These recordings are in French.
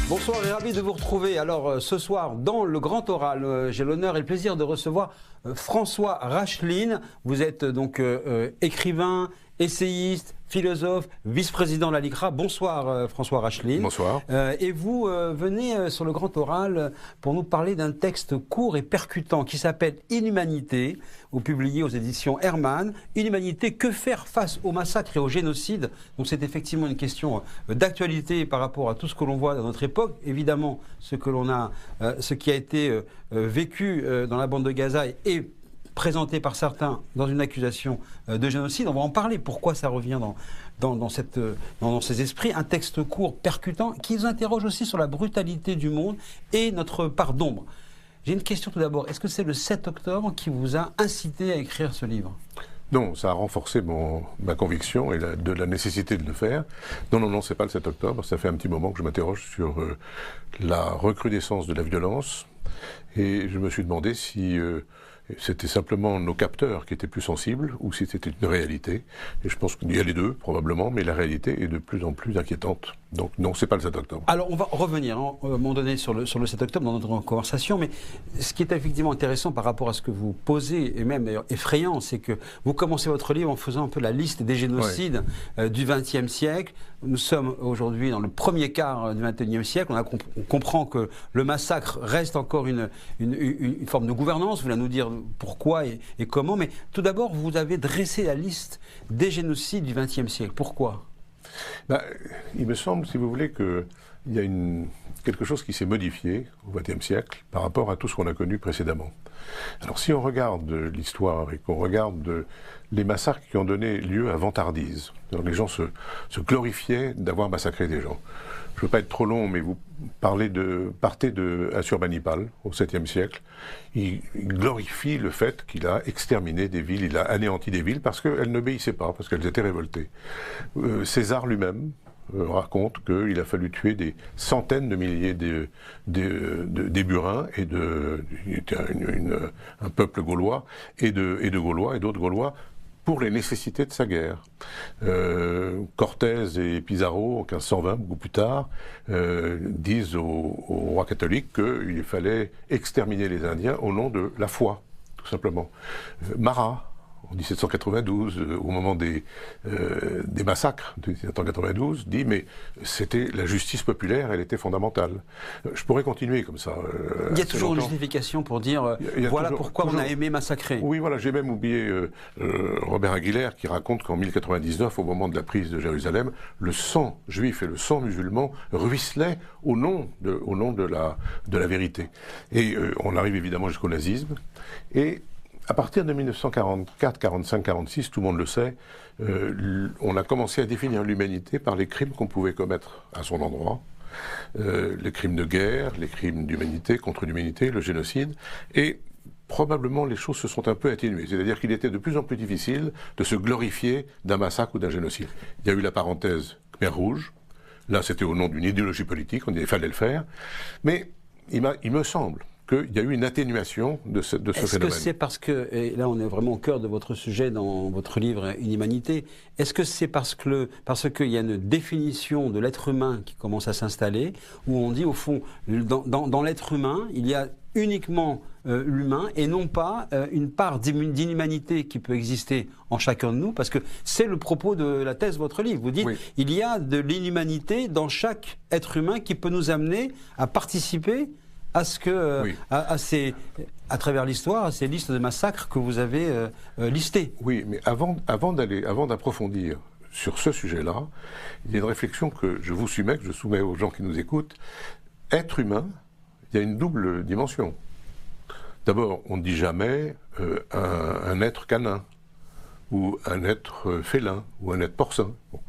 Bonsoir et ravi de vous retrouver. Alors ce soir dans le Grand Oral, j'ai l'honneur et le plaisir de recevoir François Racheline. Vous êtes donc écrivain, essayiste, philosophe, vice-président de la LICRA. Bonsoir François Racheline. Bonsoir. Et vous venez sur le Grand Oral pour nous parler d'un texte court et percutant qui s'appelle Inhumanité, ou publié aux éditions Hermann. Inhumanité, que faire face au massacre et au génocide? Donc c'est effectivement une question d'actualité par rapport à tout ce que l'on voit dans notre époque. Évidemment, ce qui a été vécu dans la bande de Gaza est présenté par certains dans une accusation de génocide. On va en parler, pourquoi ça revient dans ces esprits. Un texte court, percutant, qui nous interroge aussi sur la brutalité du monde et notre part d'ombre. J'ai une question tout d'abord. Est-ce que c'est le 7 octobre qui vous a incité à écrire ce livre ? Non, ça a renforcé ma conviction et de la nécessité de le faire. Non, c'est pas le 7 octobre. Ça fait un petit moment que je m'interroge sur la recrudescence de la violence. Et je me suis demandé si c'était simplement nos capteurs qui étaient plus sensibles ou si c'était une réalité. Et je pense qu'il y a les deux, probablement, mais la réalité est de plus en plus inquiétante. Donc non, c'est pas le 7 octobre. Alors on va revenir à un moment donné sur le 7 octobre dans notre conversation, mais ce qui est effectivement intéressant par rapport à ce que vous posez, et même d'ailleurs effrayant, c'est que vous commencez votre livre en faisant un peu la liste des génocides du XXe siècle. Nous sommes aujourd'hui dans le premier quart du XXIe siècle. On comprend que le massacre reste encore une forme de gouvernance. Vous allez nous dire pourquoi et comment. Mais tout d'abord, vous avez dressé la liste des génocides du XXe siècle. Pourquoi ? Il me semble, si vous voulez, qu'il y a quelque chose qui s'est modifié au XXe siècle par rapport à tout ce qu'on a connu précédemment. Alors si on regarde l'histoire et qu'on regarde les massacres qui ont donné lieu à Vantardise, les gens se glorifiaient d'avoir massacré des gens. Je ne veux pas être trop long, mais vous partez de Assurbanipal au 7e siècle. Il glorifie le fait qu'il a exterminé des villes, il a anéanti des villes parce qu'elles n'obéissaient pas, parce qu'elles étaient révoltées. César lui-même raconte qu'il a fallu tuer des centaines de milliers d'Éburiens et un peuple gaulois et de Gaulois et d'autres Gaulois pour les nécessités de sa guerre. Cortés et Pizarro, en 1520, beaucoup plus tard, disent au roi catholique qu'il fallait exterminer les Indiens au nom de la foi, tout simplement. Marat, en 1792, au moment des massacres de 1792, dit mais c'était la justice populaire, elle était fondamentale. Je pourrais continuer comme ça. Il y a toujours une justification pour dire voilà pourquoi on a aimé massacrer. Oui, voilà, j'ai même oublié Robert Aguilère qui raconte qu'en 1099, au moment de la prise de Jérusalem, le sang juif et le sang musulman ruisselaient au nom de la vérité. Et on arrive évidemment jusqu'au nazisme. Et à partir de 1944, 45, 46, tout le monde le sait, on a commencé à définir l'humanité par les crimes qu'on pouvait commettre à son endroit. Les crimes de guerre, les crimes d'humanité, contre l'humanité, le génocide. Et probablement les choses se sont un peu atténuées. C'est-à-dire qu'il était de plus en plus difficile de se glorifier d'un massacre ou d'un génocide. Il y a eu la parenthèse Khmer Rouge. Là, c'était au nom d'une idéologie politique, on disait qu'il fallait le faire. Mais il me semble qu'il y a eu une atténuation de ce phénomène. Est-ce que c'est parce que, et là on est vraiment au cœur de votre sujet dans votre livre Inhumanité, est-ce que c'est parce qu'il y a une définition de l'être humain qui commence à s'installer, où on dit au fond, dans l'être humain, il y a uniquement l'humain et non pas une part d'inhumanité qui peut exister en chacun de nous, parce que c'est le propos de la thèse de votre livre. Vous dites, il y a de l'inhumanité dans chaque être humain qui peut nous amener à participer à ce que, à travers l'histoire, à ces listes de massacres que vous avez listées. Oui, mais avant d'approfondir sur ce sujet-là, il y a une réflexion que je vous soumets, que je soumets aux gens qui nous écoutent. Être humain, il y a une double dimension. D'abord, on ne dit jamais un être canin, ou un être félin, ou un être porcin. Bon.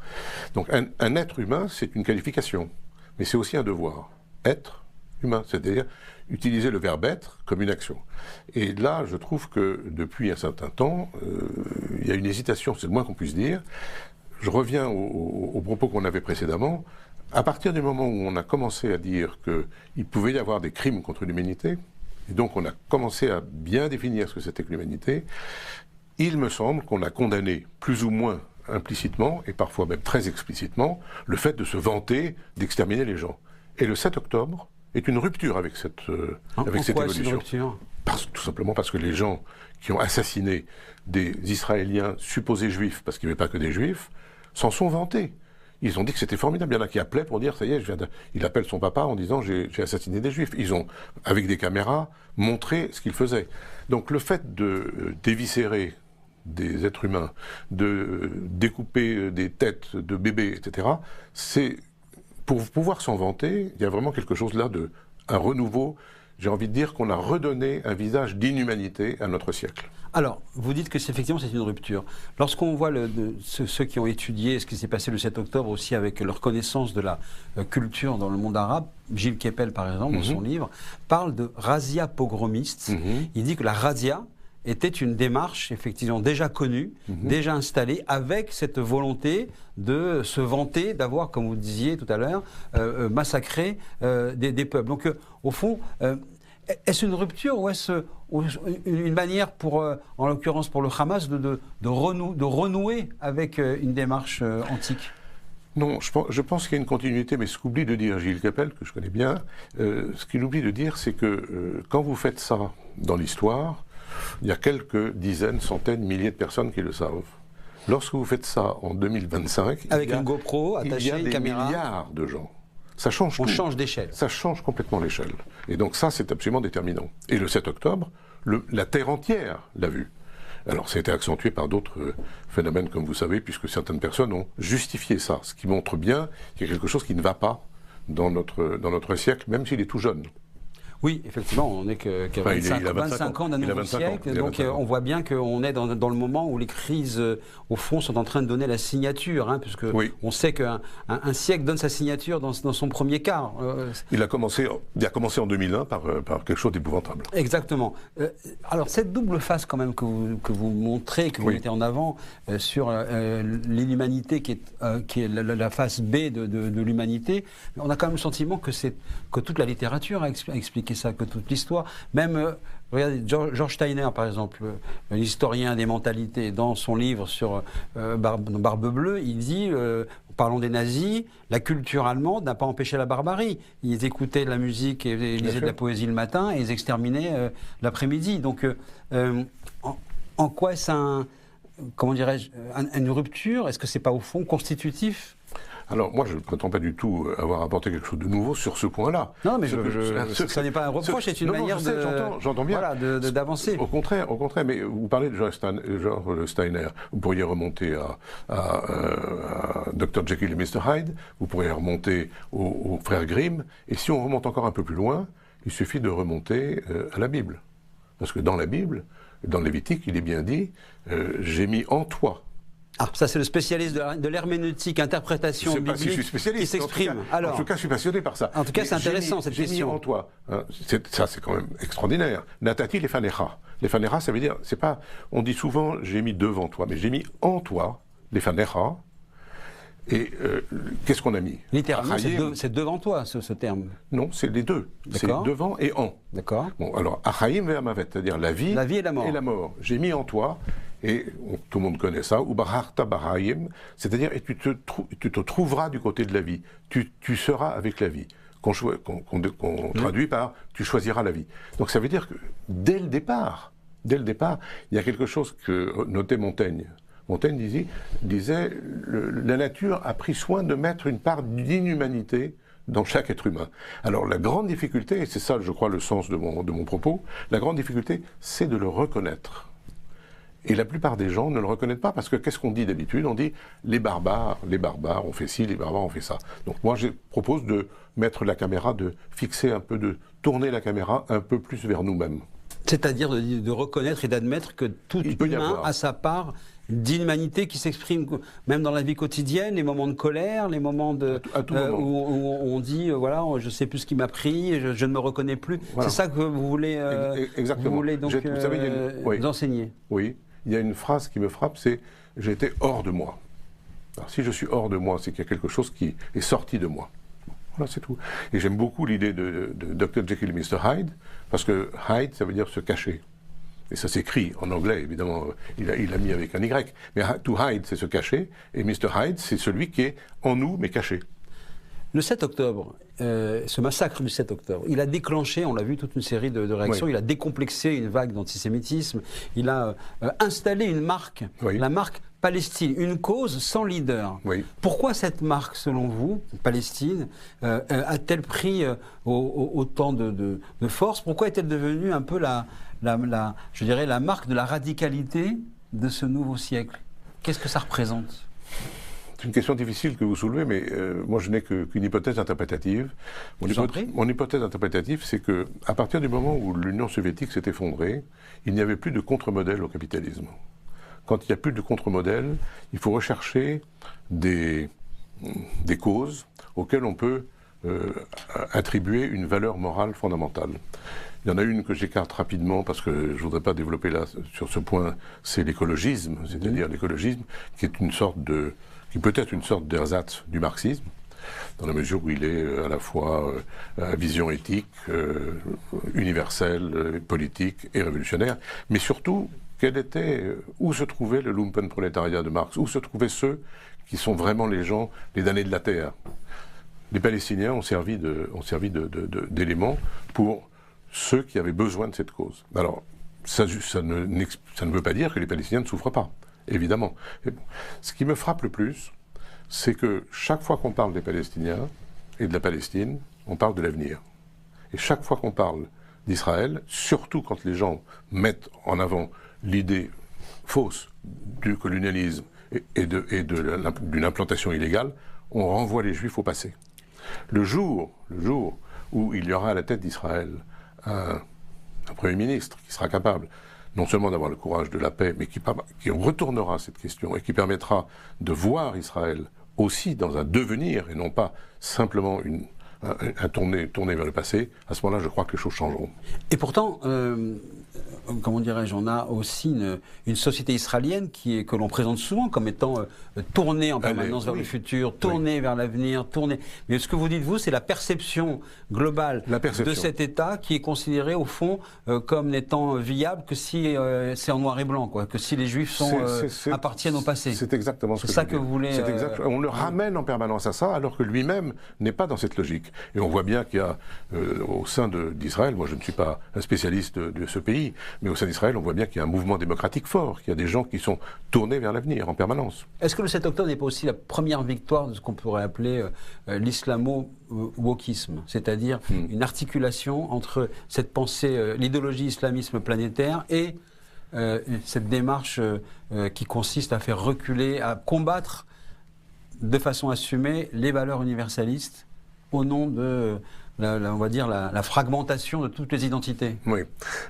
Donc un être humain, c'est une qualification, mais c'est aussi un devoir. Être humain, c'est-à-dire utiliser le verbe être comme une action. Et là, je trouve que depuis un certain temps, il y a une hésitation, c'est le moins qu'on puisse dire. Je reviens aux propos qu'on avait précédemment. À partir du moment où on a commencé à dire qu'il pouvait y avoir des crimes contre l'humanité, et donc on a commencé à bien définir ce que c'était que l'humanité, il me semble qu'on a condamné plus ou moins implicitement, et parfois même très explicitement, le fait de se vanter d'exterminer les gens. Et le 7 octobre est une rupture avec cette évolution. Une rupture Tout simplement parce que les gens qui ont assassiné des Israéliens supposés juifs, parce qu'il n'y avait pas que des juifs, s'en sont vantés. Ils ont dit que c'était formidable. Il y en a qui appelaient pour dire, ça y est, il appelle son papa en disant, j'ai assassiné des juifs. Ils ont, avec des caméras, montré ce qu'ils faisaient. Donc le fait de déviscérer des êtres humains, de découper des têtes de bébés, etc., c'est, pour pouvoir s'en vanter, il y a vraiment quelque chose là un renouveau. J'ai envie de dire qu'on a redonné un visage d'inhumanité à notre siècle. Alors, vous dites que effectivement c'est une rupture. Lorsqu'on voit ceux qui ont étudié ce qui s'est passé le 7 octobre aussi avec leur connaissance de la culture dans le monde arabe, Gilles Kepel par exemple, dans son livre, parle de razzia pogromiste. Il dit que la razzia était une démarche effectivement déjà connue, déjà installée, avec cette volonté de se vanter d'avoir, comme vous disiez tout à l'heure, massacré des peuples. Donc au fond, est-ce une rupture ou est-ce une manière, en l'occurrence pour le Hamas, de renouer avec une démarche antique ? Non, je pense qu'il y a une continuité, mais ce qu'oublie de dire Gilles Kepel, que je connais bien, ce qu'il oublie de dire, c'est que quand vous faites ça dans l'histoire, il y a quelques dizaines, centaines, milliers de personnes qui le savent. Lorsque vous faites ça en 2025, avec une GoPro attachée, une caméra, il y a des milliards de gens. Ça change tout. On change d'échelle. Ça change complètement l'échelle. Et donc ça, c'est absolument déterminant. Et le 7 octobre, la Terre entière l'a vu. Alors, ça a été accentué par d'autres phénomènes, comme vous savez, puisque certaines personnes ont justifié ça, ce qui montre bien qu'il y a quelque chose qui ne va pas dans notre siècle, même s'il est tout jeune. Oui, effectivement, on n'est qu'à 25 ans d'un nouveau siècle, donc on voit bien qu'on est dans le moment où les crises, au fond, sont en train de donner la signature, hein, puisque on sait qu'un siècle donne sa signature dans son premier quart. Il a commencé en 2001 par quelque chose d'épouvantable. Exactement. Alors, cette double face quand même que vous montrez, que vous mettez en avant, sur l'inhumanité qui est la face B de l'humanité, on a quand même le sentiment que toute la littérature a expliqué ça, que toute l'histoire, même, regardez, George Steiner, par exemple, l'historien des mentalités, dans son livre sur Barbe Bleue, il dit, parlons des nazis, la culture allemande n'a pas empêché la barbarie. Ils écoutaient de la musique et lisaient de la poésie le matin et ils exterminaient l'après-midi. Donc, en quoi est-ce comment dirais-je, une rupture? Est-ce que c'est pas au fond constitutif? Alors, moi, je ne prétends pas du tout avoir apporté quelque chose de nouveau sur ce point-là. Non, mais ça n'est pas un reproche, c'est une manière j'entends bien. Voilà, d'avancer. Au contraire, mais vous parlez de George Steiner. Vous pourriez remonter à Dr. Jekyll et Mr. Hyde, vous pourriez remonter aux frères Grimm, et si on remonte encore un peu plus loin, il suffit de remonter à la Bible. Parce que dans la Bible, dans Lévitique, il est bien dit « j'ai mis en toi ». Ah, ça c'est le spécialiste de l'herméneutique, interprétation biblique, si je suis spécialiste, qui s'exprime. En tout cas, je suis passionné par ça. En tout cas, c'est intéressant cette question. J'ai mis en toi. Hein, ça, c'est quand même extraordinaire. Natati lefanecha. Lefanecha, ça veut dire, c'est pas. On dit souvent, j'ai mis devant toi, mais j'ai mis en toi lefanecha. Et qu'est-ce qu'on a mis? Littéralement, c'est devant toi, ce terme. Non, c'est les deux. C'est devant et en. D'accord. Bon, alors, Achaïm ve'amavet, c'est-à-dire la vie et la mort. J'ai mis en toi. Et tout le monde connaît ça, ou barharta barayim, c'est-à-dire et tu te trouveras du côté de la vie, tu seras avec la vie, qu'on traduit par tu choisiras la vie. Donc ça veut dire que dès le départ, il y a quelque chose que notait Montaigne. Montaigne disait la nature a pris soin de mettre une part d'inhumanité dans chaque être humain. Alors la grande difficulté, et c'est ça je crois le sens de mon propos, la grande difficulté c'est de le reconnaître. Et la plupart des gens ne le reconnaissent pas parce que qu'est-ce qu'on dit d'habitude? On dit les barbares ont fait ci, les barbares ont fait ça. Donc moi je propose de mettre la caméra, de fixer un peu, de tourner la caméra un peu plus vers nous-mêmes. C'est-à-dire de reconnaître et d'admettre que tout humain a sa part d'inhumanité qui s'exprime même dans la vie quotidienne, les moments de colère, les moments où on dit voilà, je ne sais plus ce qui m'a pris, je ne me reconnais plus. Voilà. C'est ça que vous voulez, exactement. Vous voulez donc vous savez, enseigner. Oui, il y a une phrase qui me frappe, c'est « j'étais hors de moi ». Alors si je suis hors de moi, c'est qu'il y a quelque chose qui est sorti de moi. Voilà, c'est tout. Et j'aime beaucoup l'idée de Dr. Jekyll et Mr. Hyde, parce que Hyde, ça veut dire se cacher. Et ça s'écrit en anglais, évidemment, il a mis avec un Y. Mais to hide, c'est se cacher, et Mr. Hyde, c'est celui qui est en nous, mais caché. Le 7 octobre, ce massacre du 7 octobre, il a déclenché, on l'a vu, toute une série de réactions. Oui. Il a décomplexé une vague d'antisémitisme. Il a installé une marque, oui. La marque Palestine, une cause sans leader. Oui. Pourquoi cette marque, selon vous, Palestine, a-t-elle pris autant de force? Pourquoi est-elle devenue un peu je dirais, la marque de la radicalité de ce nouveau siècle? Qu'est-ce que ça représente? C'est une question difficile que vous soulevez, mais moi je n'ai qu'une hypothèse interprétative. Mon hypothèse interprétative, c'est qu'à partir du moment où l'Union soviétique s'est effondrée, il n'y avait plus de contre-modèle au capitalisme. Quand il n'y a plus de contre-modèle, il faut rechercher des causes auxquelles on peut attribuer une valeur morale fondamentale. Il y en a une que j'écarte rapidement parce que je ne voudrais pas développer là sur ce point, c'est l'écologisme, c'est-à-dire l'écologisme qui est qui peut être une sorte d'ersatz du marxisme, dans la mesure où il est à la fois à vision éthique, universelle, politique et révolutionnaire, mais surtout, où se trouvait le lumpenprolétariat de Marx, où se trouvaient ceux qui sont vraiment les gens, les damnés de la terre. Les Palestiniens ont servi d'éléments pour ceux qui avaient besoin de cette cause. Alors, ça ne veut pas dire que les Palestiniens ne souffrent pas, évidemment. Mais bon, ce qui me frappe le plus, c'est que chaque fois qu'on parle des Palestiniens et de la Palestine, on parle de l'avenir. Et chaque fois qu'on parle d'Israël, surtout quand les gens mettent en avant l'idée fausse du colonialisme et d'une implantation illégale, on renvoie les Juifs au passé. Le jour où il y aura à la tête d'Israël un Premier ministre qui sera capable non seulement d'avoir le courage de la paix, mais qui retournera cette question et qui permettra de voir Israël aussi dans un devenir et non pas simplement tourner vers le passé, à ce moment-là, je crois que les choses changeront. Et pourtant, comment dirais-je, on a aussi une société israélienne que l'on présente souvent comme étant tournée en permanence vers le futur, tournée vers l'avenir, tournée. Mais ce que vous dites, vous, c'est la perception globale de cet État qui est considéré, au fond, comme n'étant viable que si c'est en noir et blanc, quoi, que si les Juifs appartiennent au passé. C'est exactement ce que c'est ça que vous voulez. On le ramène en permanence à ça, alors que lui-même n'est pas dans cette logique. Et on voit bien qu'il y a, au sein d'Israël, moi je ne suis pas un spécialiste de ce pays, mais au sein d'Israël, on voit bien qu'il y a un mouvement démocratique fort, qu'il y a des gens qui sont tournés vers l'avenir en permanence. Est-ce que le 7 octobre n'est pas aussi la première victoire de ce qu'on pourrait appeler l'islamo-wokisme, c'est-à-dire une articulation entre cette pensée, l'idéologie islamisme planétaire et cette démarche qui consiste à faire reculer, à combattre de façon assumée les valeurs universalistes au nom de, on va dire, la fragmentation de toutes les identités. Oui.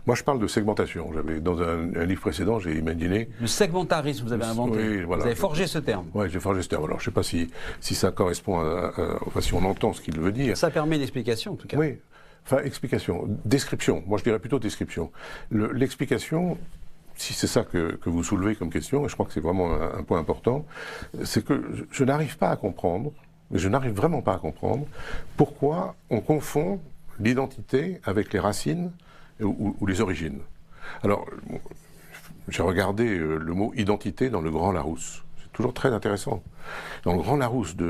Moi, je parle de segmentation. Dans un livre précédent, j'ai imaginé... Le segmentarisme, vous avez inventé. Oui, voilà. Vous avez forgé ce terme. Oui, j'ai forgé ce terme. Alors, je ne sais pas si ça correspond enfin, si on entend ce qu'il veut dire. Ça permet une explication, en tout cas. Oui. Enfin, explication. Description. Moi, je dirais plutôt description. L'explication... Si c'est ça que vous soulevez comme question, et je crois que c'est vraiment un point important, c'est que je n'arrive pas à comprendre, mais je n'arrive vraiment pas à comprendre, pourquoi on confond l'identité avec les racines ou les origines. Alors, j'ai regardé le mot identité dans le Grand Larousse. C'est toujours très intéressant. Dans le Grand Larousse, pas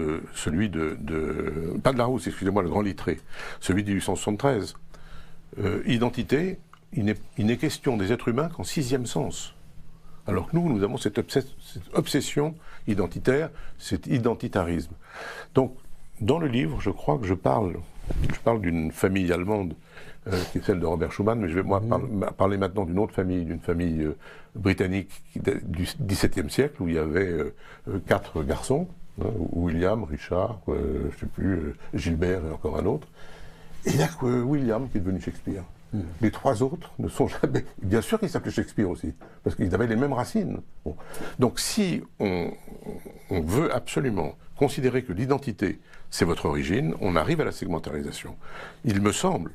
de Larousse, excusez-moi, le Grand Littré, celui de 1873, identité... Il n'est question des êtres humains qu'en sixième sens. Alors que nous avons cette obsession identitaire, cet identitarisme. Donc, dans le livre, je crois que je parle d'une famille allemande, qui est celle de Robert Schuman, mais je vais parler maintenant d'une autre famille, d'une famille britannique du XVIIe siècle, où il y avait 4 garçons, William, Richard, je ne sais plus, Gilbert et encore un autre. Et il n'y a que William qui est devenu Shakespeare. Les 3 autres ne sont jamais... Bien sûr qu'ils s'appelaient Shakespeare aussi, parce qu'ils avaient les mêmes racines. Bon. Donc si on veut absolument considérer que l'identité, c'est votre origine, on arrive à la segmentarisation. Il me semble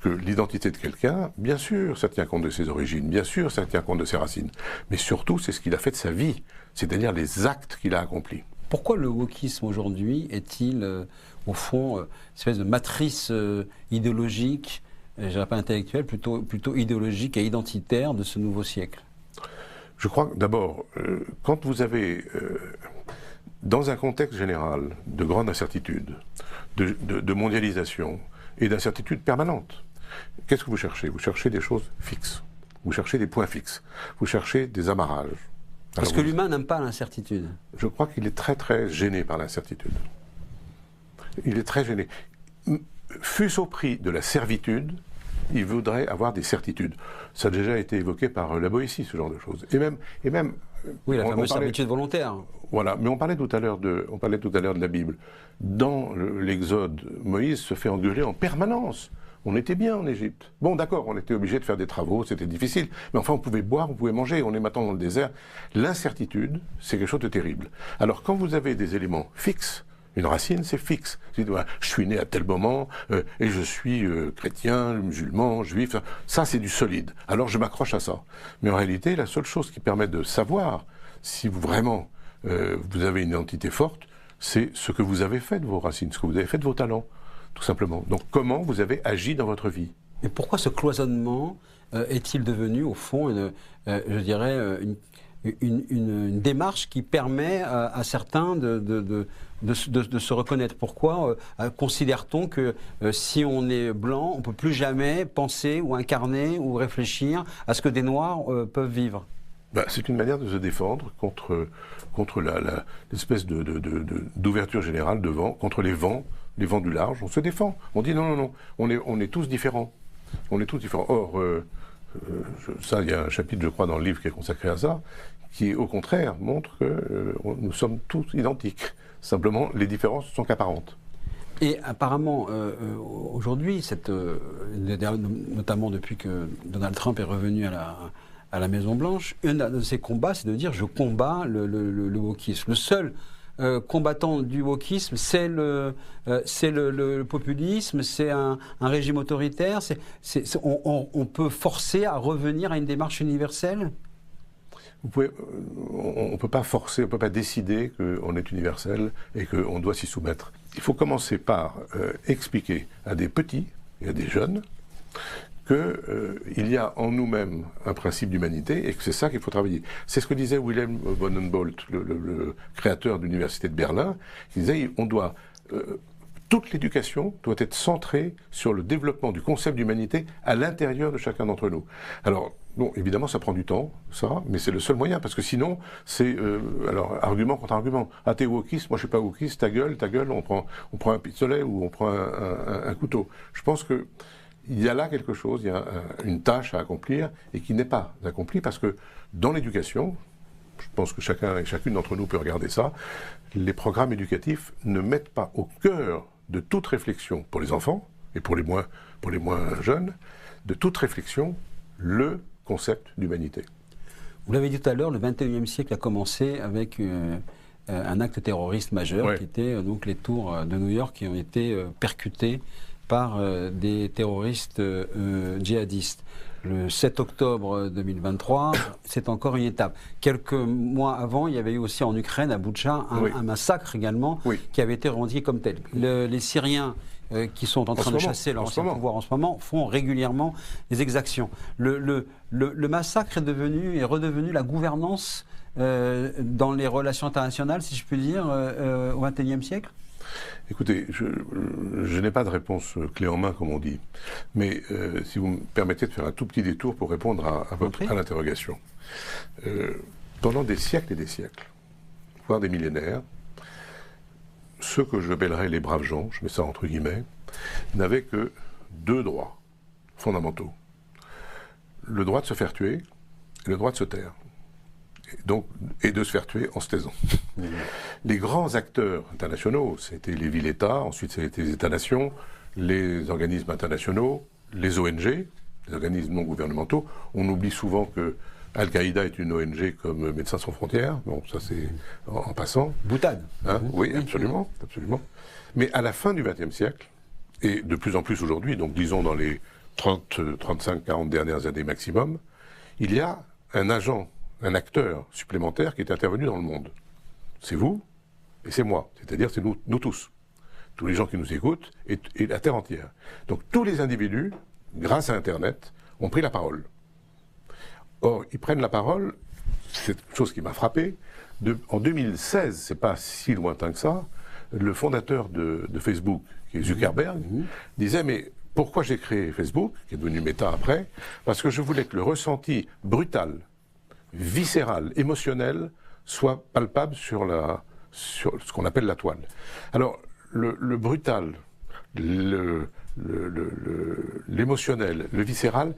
que l'identité de quelqu'un, bien sûr, ça tient compte de ses origines, bien sûr, ça tient compte de ses racines, mais surtout, c'est ce qu'il a fait de sa vie, c'est-à-dire les actes qu'il a accomplis. Pourquoi le wokisme aujourd'hui est-il, au fond, une espèce de matrice idéologique, je dirais pas intellectuelle, plutôt idéologique et identitaire de ce nouveau siècle? Je crois que d'abord, quand vous avez Dans un contexte général de grande incertitude, de mondialisation et d'incertitude permanente, qu'est-ce que vous cherchez? Vous cherchez des choses fixes. Vous cherchez des points fixes. Vous cherchez des amarrages. Parce que l'humain n'aime pas l'incertitude. Je crois qu'il est très très gêné par l'incertitude. Il est très gêné. Fût-ce au prix de la servitude, il voudrait avoir des certitudes. Ça a déjà été évoqué par la Boétie, ce genre de choses. Et même oui, la fameuse servitude volontaire. Voilà, mais on parlait tout à l'heure de la Bible. Dans l'Exode, Moïse se fait engueuler en permanence. On était bien en Égypte. Bon, d'accord, on était obligé de faire des travaux, c'était difficile. Mais enfin, on pouvait boire, on pouvait manger. On est maintenant dans le désert. L'incertitude, c'est quelque chose de terrible. Alors, quand vous avez des éléments fixes, une racine, c'est fixe. Je suis né à tel moment et je suis chrétien, musulman, juif. Ça, c'est du solide. Alors, je m'accroche à ça. Mais en réalité, la seule chose qui permet de savoir si vous vraiment vous avez une identité forte, c'est ce que vous avez fait de vos racines, ce que vous avez fait de vos talents, tout simplement. Donc, comment vous avez agi dans votre vie. Et pourquoi ce cloisonnement est-il devenu, au fond, je dirais, une démarche qui permet à certains de se reconnaître? Pourquoi considère-t-on que si on est blanc, on ne peut plus jamais penser ou incarner ou réfléchir à ce que des Noirs peuvent vivre? C'est une manière de se défendre contre l'espèce d'ouverture générale de vent, contre les vents du large. On se défend. On dit non, on est tous différents. On est tous différents. Or, ça, il y a un chapitre, je crois, dans le livre qui est consacré à ça, qui, au contraire, montre que nous sommes tous identiques. Simplement, les différences sont qu'apparentes. Et apparemment, aujourd'hui, notamment depuis que Donald Trump est revenu à la Maison-Blanche, un de ses combats, c'est de dire « je combats le wokisme ». Le seul combattant du wokisme, c'est le populisme, c'est un régime autoritaire. On peut forcer à revenir à une démarche universelle? On ne peut pas forcer, on ne peut pas décider qu'on est universel et qu'on doit s'y soumettre. Il faut commencer par expliquer à des petits et à des jeunes qu'il y a en nous-mêmes un principe d'humanité et que c'est ça qu'il faut travailler. C'est ce que disait Wilhelm von Humboldt, le créateur de l'université de Berlin, qui disait toute l'éducation doit être centrée sur le développement du concept d'humanité à l'intérieur de chacun d'entre nous. Alors, bon, évidemment, ça prend du temps, ça, mais c'est le seul moyen, parce que sinon, c'est argument contre argument. Ah, t'es wokiste, moi je suis pas wokiste, ta gueule, on prend un pistolet ou on prend un couteau. Je pense que il y a là quelque chose, il y a une tâche à accomplir et qui n'est pas accomplie parce que dans l'éducation, je pense que chacun et chacune d'entre nous peut regarder ça, les programmes éducatifs ne mettent pas au cœur de toute réflexion pour les enfants et pour les moins jeunes, de toute réflexion, le concept d'humanité. Vous l'avez dit tout à l'heure, le XXIe siècle a commencé avec un acte terroriste majeur qui était donc les tours de New York qui ont été percutées par des terroristes djihadistes. Le 7 octobre 2023, c'est encore une étape. Quelques mois avant, il y avait eu aussi en Ukraine, à Boutcha, un massacre également, qui avait été revendiqué comme tel. Les Syriens qui sont en train de chasser leur ancien pouvoir en ce moment font régulièrement des exactions. Le massacre est redevenu la gouvernance dans les relations internationales, si je puis dire, au XXIe siècle? Écoutez, je n'ai pas de réponse clé en main, comme on dit. Mais si vous me permettez de faire un tout petit détour pour répondre à l'interrogation. Pendant des siècles et des siècles, voire des millénaires, ceux que j'appellerais les braves gens, je mets ça entre guillemets, n'avaient que deux droits fondamentaux. Le droit de se faire tuer et le droit de se taire. Et de se faire tuer en se taisant. Les grands acteurs internationaux, c'était les villes-États, ensuite c'était les États-nations, les organismes internationaux, les ONG, les organismes non gouvernementaux. On oublie souvent que Al-Qaïda est une ONG comme Médecins sans frontières. Bon, ça c'est en passant. Boutade. Oui, absolument, absolument. Mais à la fin du XXe siècle, et de plus en plus aujourd'hui, donc disons dans les 30, 35, 40 dernières années maximum, il y a un acteur supplémentaire qui est intervenu dans le monde. C'est vous et c'est moi, c'est-à-dire c'est nous tous. Tous les gens qui nous écoutent et la Terre entière. Donc tous les individus, grâce à Internet, ont pris la parole. Or, ils prennent la parole, c'est une chose qui m'a frappé, En 2016, c'est pas si lointain que ça, le fondateur de Facebook, qui est Zuckerberg, disait mais pourquoi j'ai créé Facebook, qui est devenu Meta après? Parce que je voulais que le ressenti brutal, viscéral, émotionnel soit palpable sur ce qu'on appelle la toile. Alors le brutal, l'émotionnel, le viscéral,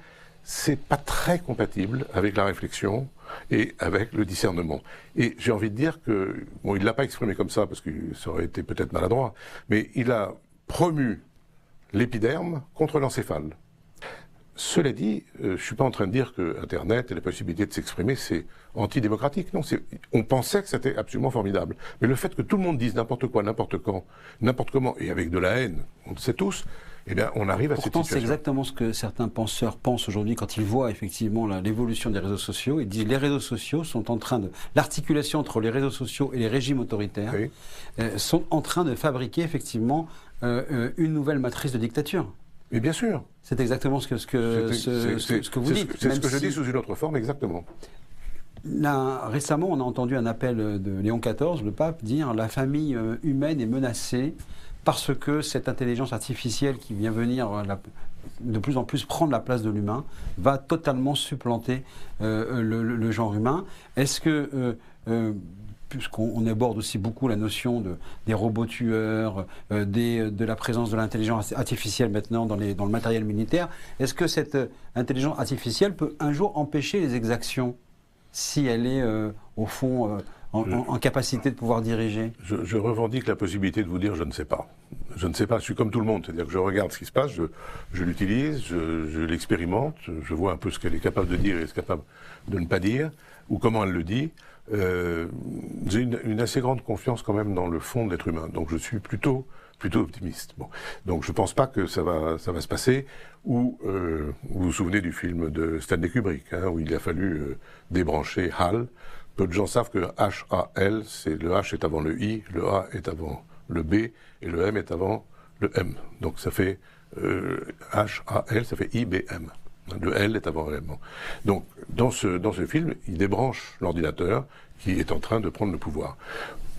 c'est pas très compatible avec la réflexion et avec le discernement. Et j'ai envie de dire que, bon, il l'a pas exprimé comme ça parce que ça aurait été peut-être maladroit, mais il a promu l'épiderme contre l'encéphale. Cela dit, je suis pas en train de dire que Internet et la possibilité de s'exprimer, c'est antidémocratique. Non, on pensait que c'était absolument formidable. Mais le fait que tout le monde dise n'importe quoi, n'importe quand, n'importe comment, et avec de la haine, on le sait tous, eh bien, on arrive à cette situation. Pourtant, c'est exactement ce que certains penseurs pensent aujourd'hui quand ils voient effectivement l'évolution des réseaux sociaux. Ils disent que les réseaux sociaux sont en train de... L'articulation entre les réseaux sociaux et les régimes autoritaires sont en train de fabriquer effectivement une nouvelle matrice de dictature. Mais bien sûr. C'est exactement ce que vous dites. C'est ce que je dis sous une autre forme, exactement. Là, récemment, on a entendu un appel de Léon XIV, le pape, dire « la famille humaine est menacée parce que cette intelligence artificielle qui vient venir de plus en plus prendre la place de l'humain va totalement supplanter le genre humain ». Est-ce que... puisqu'on aborde aussi beaucoup la notion des robots tueurs, de la présence de l'intelligence artificielle maintenant dans le matériel militaire, est-ce que cette intelligence artificielle peut un jour empêcher les exactions si elle est, au fond, en capacité de pouvoir diriger? Je revendique la possibilité de vous dire je ne sais pas. Je ne sais pas, je suis comme tout le monde, c'est-à-dire que je regarde ce qui se passe, je l'utilise, je l'expérimente, je vois un peu ce qu'elle est capable de dire et ce qu'elle est capable de ne pas dire, ou comment elle le dit. J'ai une assez grande confiance quand même dans le fond de l'être humain, donc je suis plutôt optimiste. Bon. Donc je ne pense pas que ça va se passer, ou vous vous souvenez du film de Stanley Kubrick, hein, où il a fallu débrancher HAL. Peu de gens savent que H-A-L, le H est avant le I, le A est avant le B, et le M est avant le M. Donc ça fait H-A-L, ça fait I-B-M. Le L est avant le M. Donc, dans ce film, il débranche l'ordinateur qui est en train de prendre le pouvoir.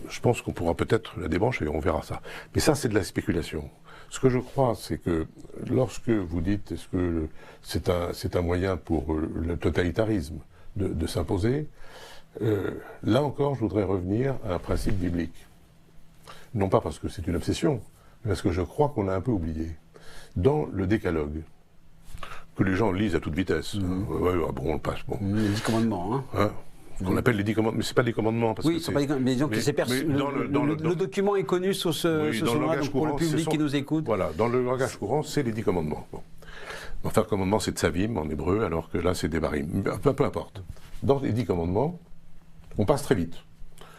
Je pense qu'on pourra peut-être la débrancher, on verra ça. Mais ça, c'est de la spéculation. Ce que je crois, c'est que lorsque vous dites est-ce que c'est un moyen pour le totalitarisme de s'imposer, là encore, je voudrais revenir à un principe biblique. Non pas parce que c'est une obsession, mais parce que je crois qu'on a un peu oublié. Dans le décalogue, que les gens lisent à toute vitesse. Bon, on passe. Bon. Les 10 commandements. Hein. Ce qu'on appelle les 10 commandements. Mais ce n'est pas des commandements. Parce oui, que pas des commandements. Mais disons que le document est connu sous ce nom-là, donc pour le public qui nous écoute. Voilà, dans le langage courant, c'est les 10 commandements. Bon. Enfin, le commandement, c'est Tsavim en hébreu, alors que là, c'est Devarim. Peu importe. Dans les 10 commandements, on passe très vite.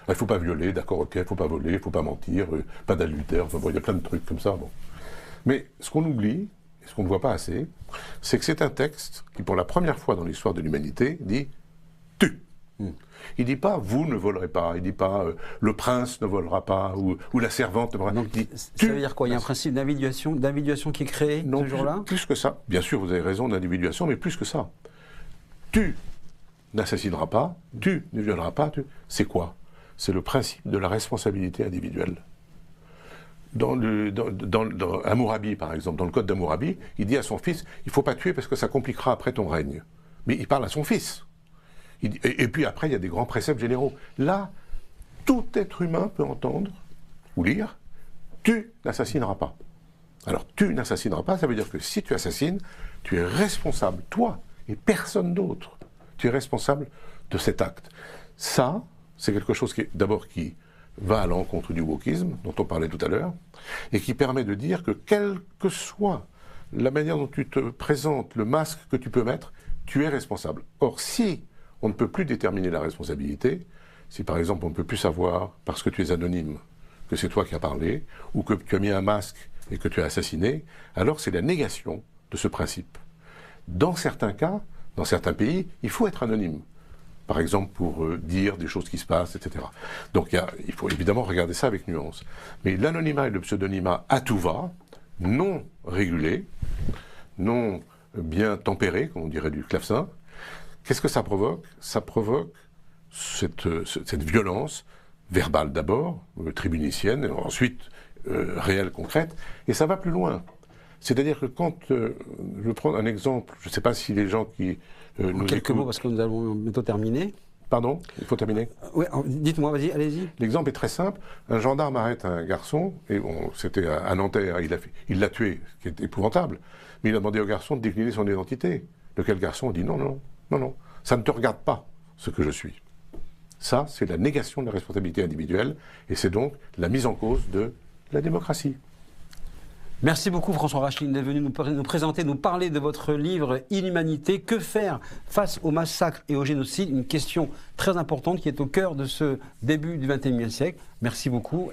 Il ne faut pas violer, d'accord, ok, il ne faut pas voler, il ne faut pas mentir, pas d'adultère, enfin, bon, il y a plein de trucs comme ça. Bon. Mais ce qu'on oublie, ce qu'on ne voit pas assez, c'est que c'est un texte qui, pour la première fois dans l'histoire de l'humanité, dit « tu ». Il ne dit pas « vous ne volerez pas », il ne dit pas « le prince ne volera pas » ou « la servante ne volera pas ». Donc, ça veut dire quoi? Il y a un principe d'individuation qui est créé ce jour-là? Plus que ça. Bien sûr, vous avez raison d'individuation, mais plus que ça. Tu n'assassineras pas, tu ne violeras pas, c'est quoi? C'est le principe de la responsabilité individuelle. Dans Hammurabi, par exemple, dans le code d'Hammurabi, il dit à son fils, il ne faut pas tuer parce que ça compliquera après ton règne. Mais il parle à son fils. Et puis après, il y a des grands préceptes généraux. Là, tout être humain peut entendre ou lire, tu n'assassineras pas. Alors, tu n'assassineras pas, ça veut dire que si tu assassines, tu es responsable, toi et personne d'autre. Tu es responsable de cet acte. Ça, c'est quelque chose qui va à l'encontre du wokisme, dont on parlait tout à l'heure, et qui permet de dire que quelle que soit la manière dont tu te présentes, le masque que tu peux mettre, tu es responsable. Or, si on ne peut plus déterminer la responsabilité, si par exemple on ne peut plus savoir, parce que tu es anonyme, que c'est toi qui as parlé, ou que tu as mis un masque et que tu as assassiné, alors c'est la négation de ce principe. Dans certains cas, dans certains pays, il faut être anonyme. Par exemple, pour dire des choses qui se passent, etc. Donc il faut évidemment regarder ça avec nuance. Mais l'anonymat et le pseudonymat à tout va, non régulé, non bien tempéré, comme on dirait du clavecin, qu'est-ce que ça provoque? Ça provoque cette violence, verbale d'abord, tribunicienne, et ensuite réelle, concrète, et ça va plus loin. C'est-à-dire que quand, je prends un exemple, je ne sais pas si les gens qui nous Quelques écoutent... mots, parce que nous allons bientôt terminer. Pardon, il faut terminer. Oui, dites-moi, vas-y, allez-y. L'exemple est très simple. Un gendarme arrête un garçon, et bon, c'était à Nanterre, il l'a tué, ce qui est épouvantable. Mais il a demandé au garçon de décliner son identité. Lequel garçon dit non, non, non, non, ça ne te regarde pas, ce que je suis. Ça, c'est la négation de la responsabilité individuelle, et c'est donc la mise en cause de la démocratie. Merci beaucoup François Rachline d'être venu nous présenter, nous parler de votre livre Inhumanité. Que faire face au massacre et au génocide? Une question très importante qui est au cœur de ce début du XXIe siècle. Merci beaucoup.